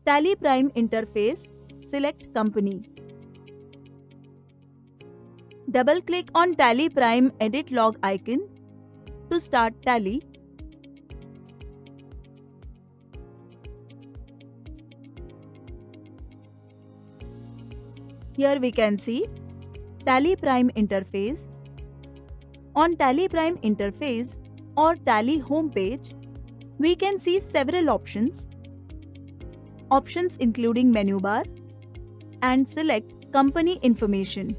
Tally Prime interface, select company. Double-click on Tally Prime Edit Log icon to start Tally. Here we can see Tally Prime interface. On Tally Prime interface or Tally homepage, we can see several options. Options including menu bar and select company information.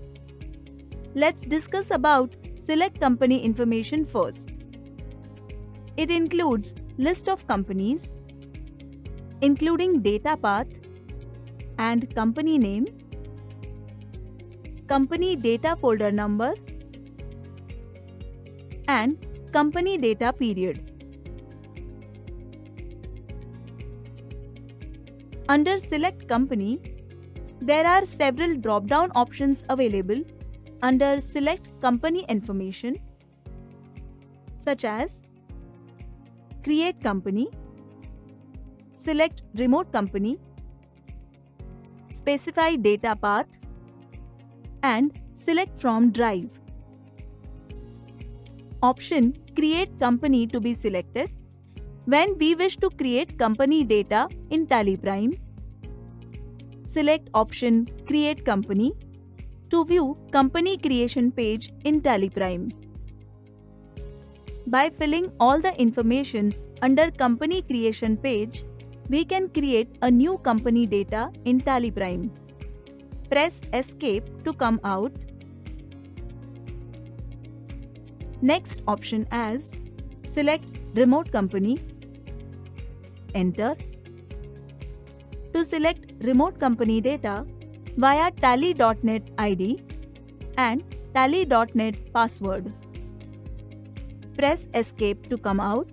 Let's discuss about select company information first. It includes list of companies, including data path and company name, company data folder number, and company data period. Under Select Company, there are several drop-down options available under Select Company Information, such as Create Company, Select Remote Company, Specify Data Path, and Select from Drive. Option Create Company to be selected when we wish to create company data in Tally Prime. Select option Create Company to view company creation page in Tally Prime. By filling all the information under company creation page, we can create a new company data in Tally Prime. Press Escape to come out. Next option as Select Remote Company. Enter. To select remote company data via Tally.net ID and Tally.net password. Press Escape to come out.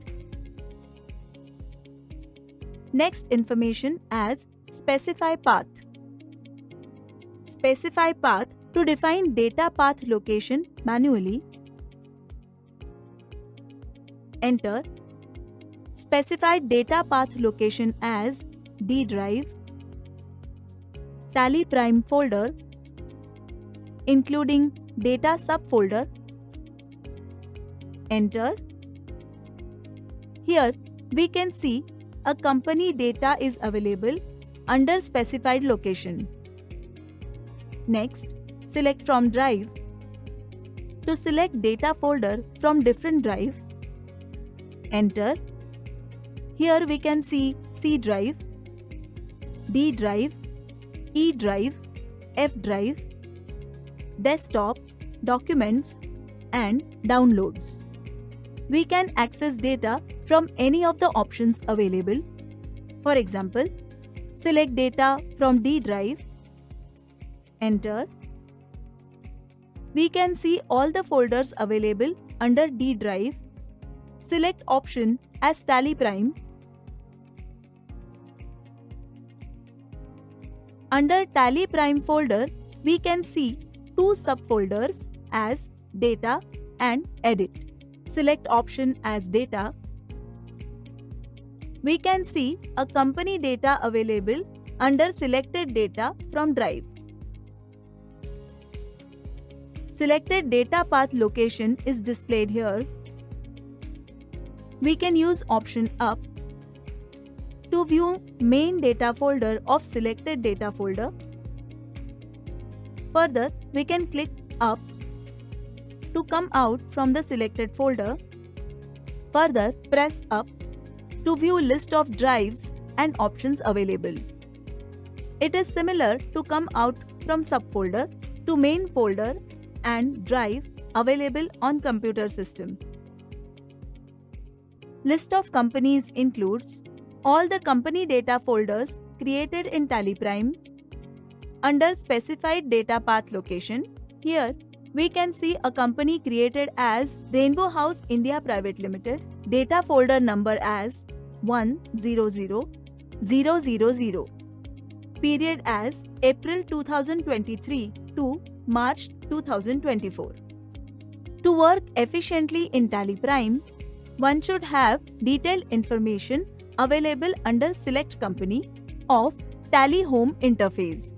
Next information as Specify Path. Specify path to define data path location manually. Enter. Specify data path location as D drive, Tally Prime folder, including data subfolder. Enter. Here we can see a company data is available under specified location. Next, select from drive. To select data folder from different drive, enter. Here we can see C drive, D drive, E drive, F drive, desktop, documents, and downloads. We can access data from any of the options available. For example, select data from D drive, enter. We can see all the folders available under D drive. Select option as Tally Prime. Under Tally Prime folder, we can see two subfolders as Data and Edit. Select option as Data. We can see a company data available under Selected Data from Drive. Selected data path location is displayed here. We can use option Up to view main data folder of selected data folder. Further, we can click Up to come out from the selected folder. Further, press Up to view list of drives and options available. It is similar to come out from subfolder to main folder and drive available on computer system. List of companies includes all the company data folders created in Tally Prime. Under specified data path location, here we can see a company created as Rainbow House India Private Limited, data folder number as 100000, period as April 2023 to March 2024. To work efficiently in Tally Prime, one should have detailed information available under Select Company of Tally Home interface.